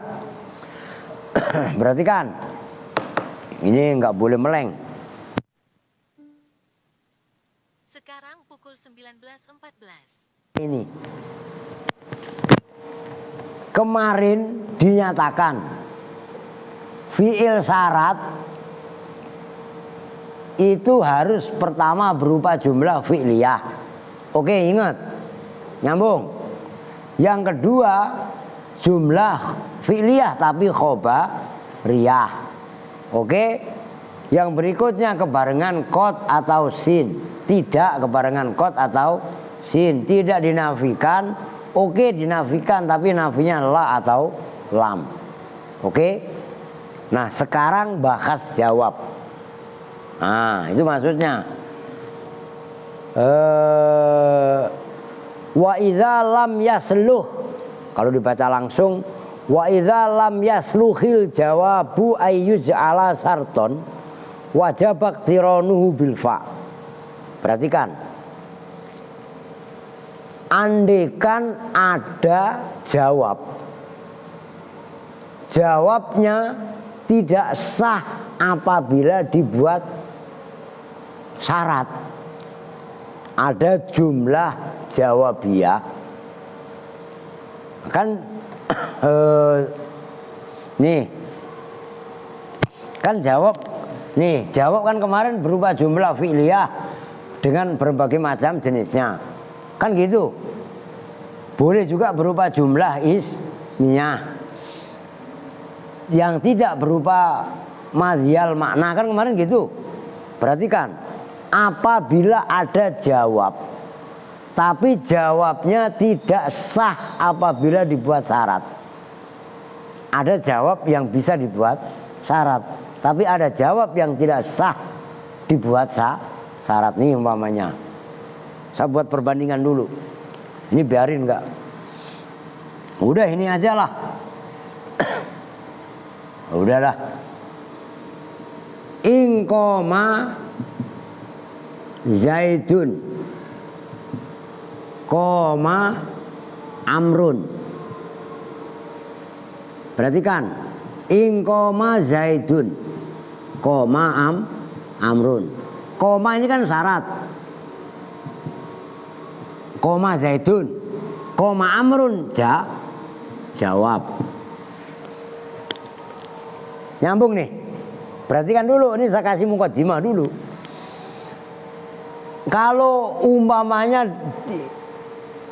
Berarti kan ini nggak boleh meleng. Sekarang pukul 19.14. Ini kemarin dinyatakan fi'il syarat itu harus pertama berupa jumlah fi'liyah. Oke, ingat. Nyambung. Yang kedua jumlah fi'liyah tapi khobariyah. Oke. Yang berikutnya kebarengan qad atau sin. Tidak kebarengan qad atau sin. Tidak dinafikan. Oke, dinafikan tapi nafinya la atau lam. Oke. Nah, sekarang bahas jawab. Nah, itu maksudnya. Wa idza lam yasluh. Kalau dibaca langsung, wa idza lam yasluhil jawabu ayyuj'ala sarton wajib iqtiranuhu bil fa. Perhatikan. Andaikan ada jawab. Jawabnya tidak sah apabila dibuat syarat. Ada jumlah jawabiyah. Kan nih. Kan jawab kan kemarin berupa jumlah fi'liyah dengan berbagai macam jenisnya. Kan gitu. Boleh juga berupa jumlah ismiyah. Yang tidak berupa madhiyal makna kan kemarin gitu. Perhatikan, apabila ada jawab tapi jawabnya tidak sah apabila dibuat syarat. Ada jawab yang bisa dibuat syarat, tapi ada jawab yang tidak sah dibuat syarat. Nih umpamanya, saya buat perbandingan dulu. Ini biarin enggak? Udah ini aja lah. Udahlah. Ingkoma Zaidun koma Amrun. Perhatikan, ingkoma Zaidun koma Amrun. Koma ini kan syarat. Koma Zaidun koma Amrun jawab. Nyambung nih. Perhatikan dulu, ini saya kasih mukadimah dulu. Kalau umpamanya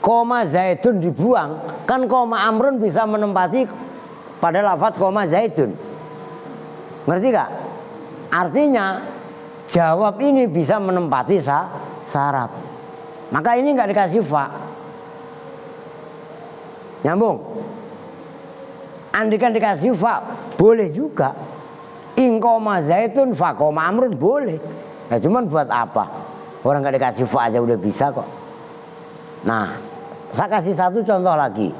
koma Zaidun dibuang, kan koma Amrun bisa menempati pada lafadz koma Zaidun. Ngerti gak? Artinya jawab ini bisa menempati syarat. Maka ini nggak dikasih fa. Nyambung. Andikan dikasih fa boleh juga. In koma Zaidun fa koma Amrun boleh. Nah cuman buat apa? Orang nggak dikasih fa aja udah bisa kok. Nah, saya kasih satu contoh lagi.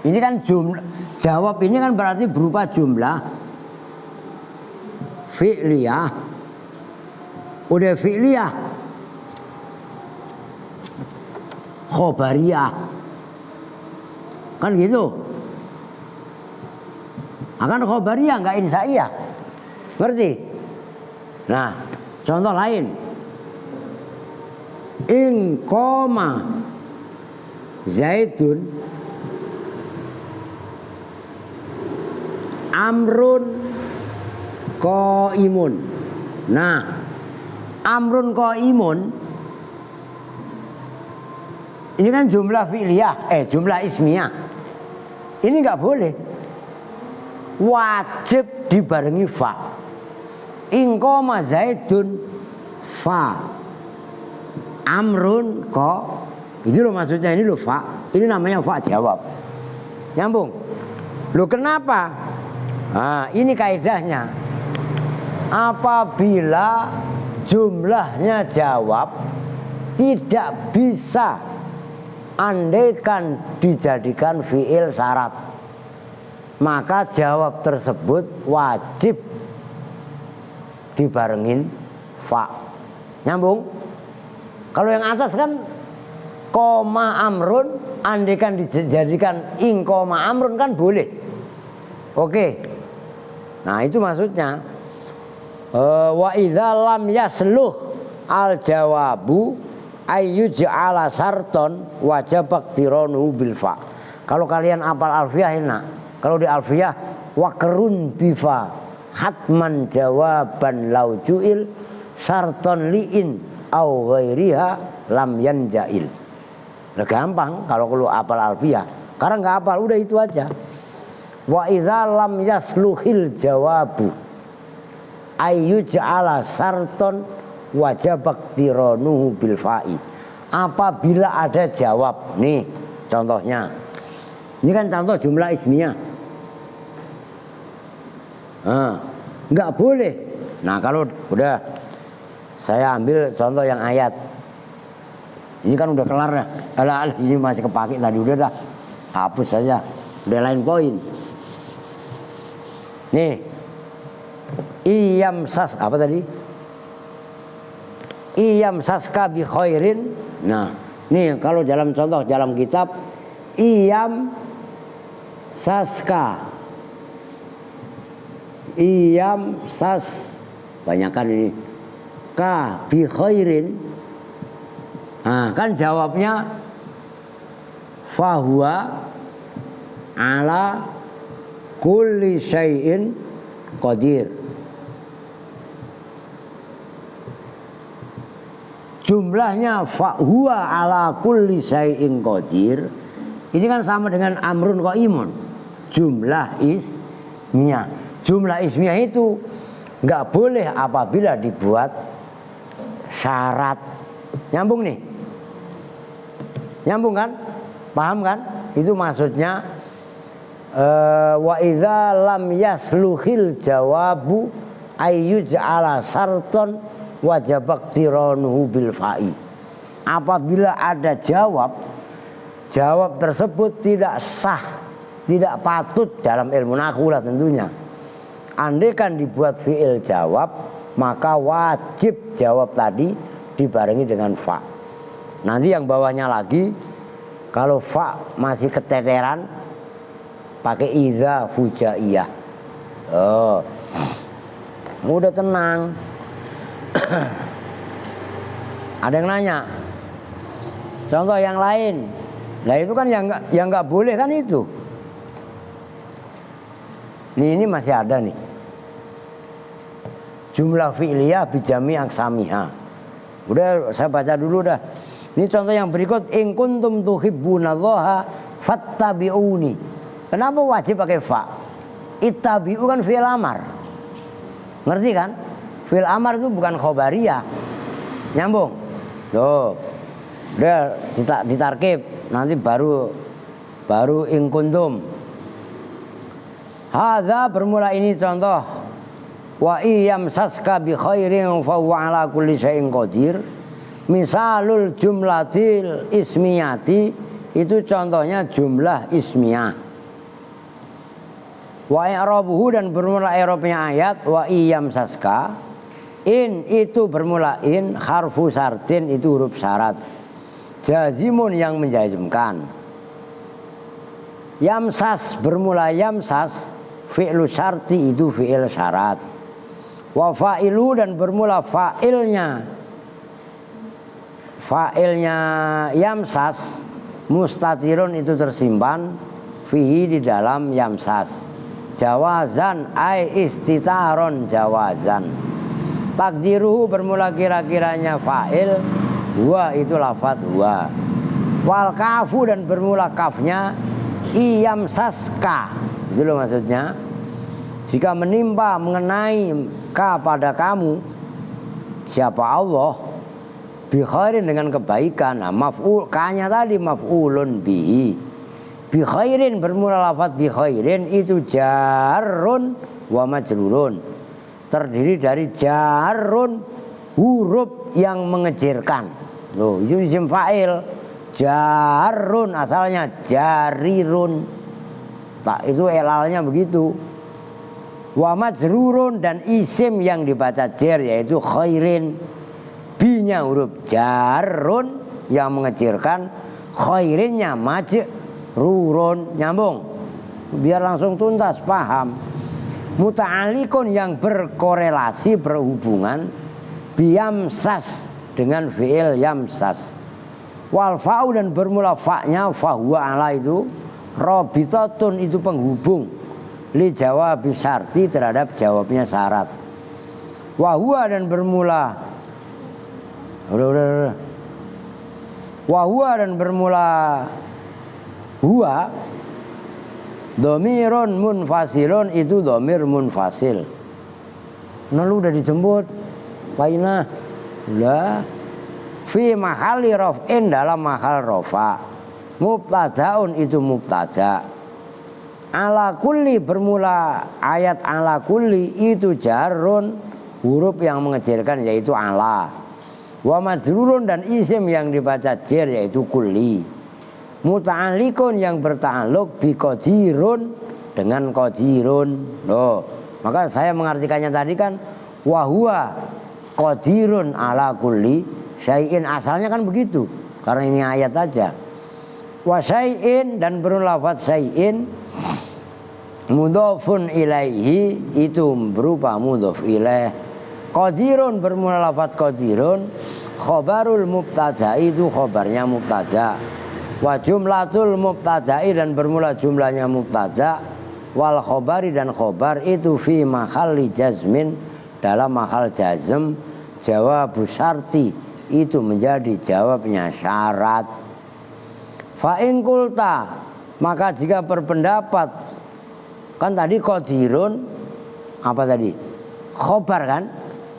Ini kan jumlah, jawab ini kan berarti berupa jumlah fi'liyah. Udah fi'liyah, khobariyah. Kan gitu. Akan khobariyah nggak insaiyah. Ngerti? Nah, contoh lain. In koma Zaidun Amrun qaimun. Nah, Amrun qaimun ini kan jumlah fi'liyah, jumlah ismiyah. Ini nggak boleh. Wajib dibarengi fa. In koma Zaidun fa Amrun ko, itu loh maksudnya, ini loh fa. Ini namanya fa jawab. Nyambung. Loh kenapa? Nah, ini kaidahnya. Apabila jumlahnya jawab tidak bisa andaikan dijadikan fi'il syarat, maka jawab tersebut wajib dibarengin fa. Nyambung? Kalau yang atas kan koma Amrun, andaikan dijadikan in koma Amrun kan boleh. Oke. Nah itu maksudnya. Wa idza lam yasluh al jawabu ayyuj'ala sarton wajib iqtiranu bil fa. Kalau kalian apal alfiyah enak. Kalau di alfiyah wakrun bifa hatman jawaban laujuil sarton liin au ghairiha lam yanjail. Nah gampang kalau apal alfiyah. Karena nggak apal udah itu aja. Wa idza lam yasluhil jawabu ayyuj'ala sarton wajib iqtiranuhu bil fa'i. Apabila ada jawab, nih contohnya. Ini kan contoh jumlah ismiyah. Nah, nggak boleh. Nah kalau udah saya ambil contoh yang ayat. Ini kan udah kelar dah. Alah, ini masih kepake tadi udah dah. Hapus saja. Udah lain poin. Nih. Iyam sas apa tadi? Iyam saska bi khairin. Nah, nih kalau dalam contoh dalam kitab iyam saska. Iyam sas banyakan ini. Ka bi khairin. Nah, kan jawabnya fahuwa ala kulli syai'in qadir. Jumlahnya fahuwa ala kulli syai'in qadir. Ini kan sama dengan amrun qaimun. Jumlah ismiyah. Jumlah ismiyah itu nggak boleh apabila dibuat syarat. Nyambung nih? Nyambung kan? Paham kan? Itu maksudnya wa idza lam yasluhil jawabu ayyuj'ala sarton wajib iqtiranuhu bil fa'i. Apabila ada jawab, jawab tersebut tidak sah, tidak patut dalam ilmu nahwu lah tentunya. Andaikan dibuat fi'il jawab, maka wajib jawab tadi dibarengi dengan fa. Nanti yang bawahnya lagi, kalau fa masih keteteran, pakai iza fujaiyah. Oh, udah tenang. Ada yang nanya, contoh yang lain. Nah itu kan yang nggak boleh kan itu. Ini masih ada nih. Jumlah fi'liyah bijami aksamiha. Udah saya baca dulu dah. Ini contoh yang berikut, in kuntum tuhibbunallaha fattabi'uni. Kenapa wajib pakai fa? Ittabi'u kan fi'il amar. Ngerti kan? Fi'il amar itu bukan khobariyah. Nyambung. Tuh. Udah ditarkib, nanti baru in kuntum. Hadza bermula ini contoh. Wa iyam saska bi khairin fa huwa ala kulli syai'in qadir. Misalul jumlatil ismiyati, itu contohnya jumlah ismiyah. Wa i'rabuhu, dan bermula i'rabnya ayat wa iyam saska. In itu bermula in, harfu syartin itu huruf syarat. Jazimun yang menjazmkan. Yamsas bermula yamsas, fi'lu syarti itu fi'il syarat. Wa fa'ilu, dan bermula fa'ilnya yamsas, mustatirun itu tersimpan, fihi di dalam yamsas. Jawazan ay istitaron jawazan. Takdiruhu bermula kira-kiranya fa'il, huwa itu lafadz huwa. Wal kafu, dan bermula kafnya iyamsaska, itu loh maksudnya. Jika menimpa mengenai ka pada kamu, siapa Allah, bi khairin dengan kebaikan. Nah, maf'ul ka-nya tadi maf'ulun bihi. Bi khairin bermula lafadz bi khairin itu jarun wa majrurun. Terdiri dari jarun, huruf yang mengejirkan. Loh, itu isim fa'il. Jarun asalnya jarirun. Tak, itu elalnya begitu. Wa majrurun, dan isim yang dibaca jar yaitu khairin. Bi-nya huruf jarun yang mengecilkan, khairinnya majrurun. Nyambung. Biar langsung tuntas paham. Muta'alikun yang berkorelasi, berhubungan, biyamsas dengan fi'il yamsas. Wal fa'u, dan bermula fa'nya fahuwa ala itu robitatun itu penghubung, li jawab syarti terhadap jawabnya syarat. Wahua, dan bermula wahua, dan bermula huwa dhamirun munfasilun itu dhamir munfasil. Nah, lu udah dijemput Paina udah fi mahali raf'in, dalam mahal rafa. Mubtadaun itu mubtada. Ala kulli bermula ayat ala kulli itu jarun, huruf yang mengejirkan yaitu ala. Wa majrurun, dan isim yang dibaca jar yaitu kulli. Muta'alikun yang berta'aluk bi qadirun, dengan qadirun. Loh, maka saya mengartikannya tadi kan wahwa qadirun ala kulli syai'in, asalnya kan begitu karena ini ayat aja. Wa syai'in, dan berlafaz syai'in mudhofun ilaihi itu berupa mudhof ilaih. Qadirun bermula lafaz qadirun, khobarul mubtada itu khobarnya mubtada. Wa jumlatul mubtada'i, dan bermula jumlahnya mubtada. Wal khobari, dan khobar itu fi mahalli jazmin, dalam mahal jazm. Jawab syarti itu menjadi jawabnya syarat. Fa in qulta, maka jika berpendapat, kan tadi qadirun apa tadi? Khobar kan?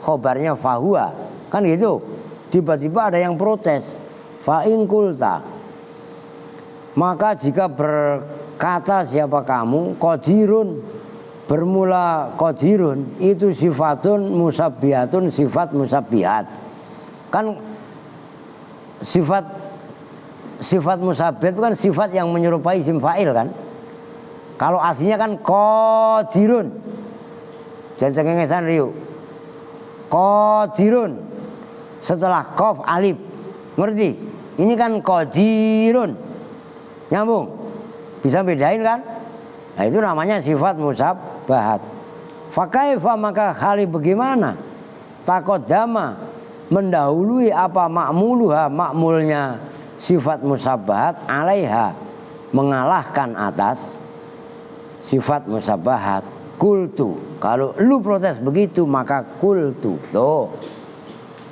Khobarnya fahuwa. Kan gitu. Tiba-tiba ada yang protes. Fa in qulta, maka jika berkata siapa kamu, qadirun bermula qadirun itu sifatun musabbihatun, sifat musabbihat. Kan sifat musabbihat itu kan sifat yang menyerupai isim fa'il kan. Kalau aslinya kan qadirun. Jangan cengengesan riu. Qadirun setelah qaf alif. Ngerti? Ini kan qadirun. Nyambung. Bisa bedain kan? Nah, itu namanya sifat musabbahat. Fakaifa, maka hal bagaimana? Taqaddama mendahului apa ma'muluha, ma'mulnya sifat musabbahat, alaiha mengalahkan atas sifat musabbahat. Kultu, kalau lu protes begitu maka kultu. Tuh.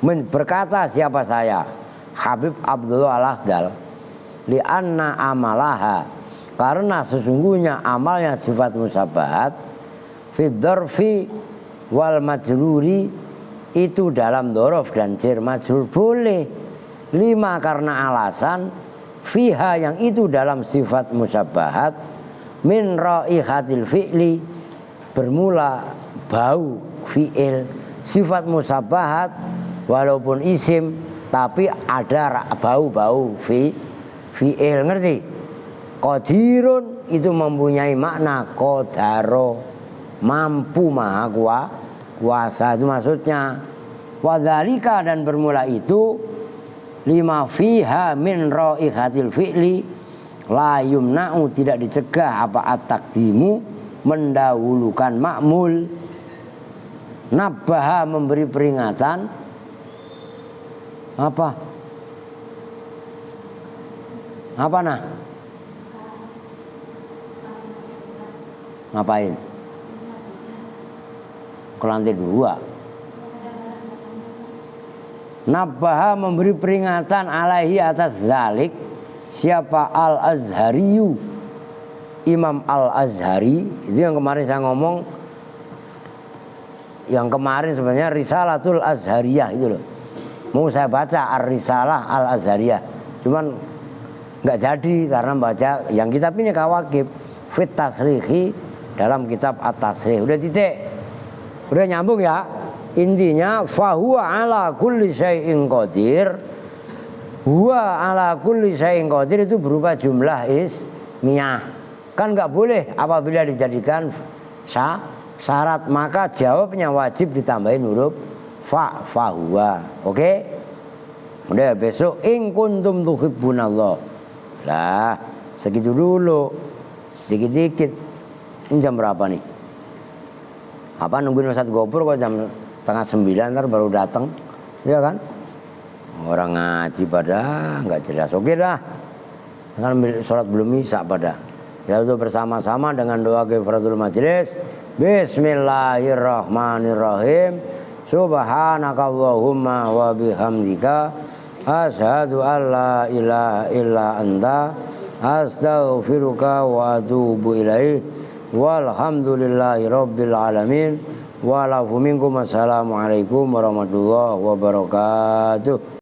Berkata siapa saya, Habib Abdullah Al-Akhdal, li'anna amalaha, karena sesungguhnya amalnya sifat musyabahat, fid dzarfi wal majruri, itu dalam dzaraf dan jar majrur boleh. 5 karena alasan, fiha yang itu dalam sifat musyabahat, min raihatil fi'li, bermula bau fi'il. Sifat musyabahat walaupun isim tapi ada bau-bau fi'il, ngerti? Qadirun itu mempunyai makna qadaro, mampu, maha kuasa, itu maksudnya. Wadzalika, dan bermula itu, 5 fiha min raihatil fi'li, la yumna'u, tidak dicegah apa at-taqdimu, mendahulukan ma'mul. Nabbaha, memberi peringatan. Apa nah? Ngapain? Ke lantai 2. Nabbaha, memberi peringatan, alaihi, atas zalik. Siapa? Al-Azhariyu, Imam Al-Azhari. Itu yang kemarin saya ngomong. Yang kemarin sebenarnya Risalatul Azhariyah itu loh. Mau saya baca Ar-Risalah Al-Azhariyah, cuman nggak jadi karena baca yang kitab ini Kawakib Fit Tasrihi, dalam kitab At-Tasrih. Udah titik, udah nyambung ya. Intinya fahuwa ala kulli syai'in qadir. Huwa ala kulli syai'in qadir itu berupa jumlah ismiyah. Kan nggak boleh apabila dijadikan syarat, maka jawabnya wajib ditambahin huruf fahuwa. Oke? Udah, besok in kuntum tuhibbunallah. Lah, segitu dulu. Dikit-dikit. Ini jam berapa nih? Apa nungguin Ustadz Gopur kok jam 8:30 ntar baru datang? Iya kan? Orang ngaji pada nggak jelas. Oke dah. Kan sholat belum isya pada. Ya itu bersama-sama dengan doa kifaratul majlis. Bismillahirrahmanirrahim. Subhanakallahumma wa bihamdika asyhadu an la ilaha illa anta astaghfiruka wa atubu ilaih. Walhamdulillahi rabbil alamin. Wa lafu minkum. Assalamualaikum warahmatullahi wabarakatuh.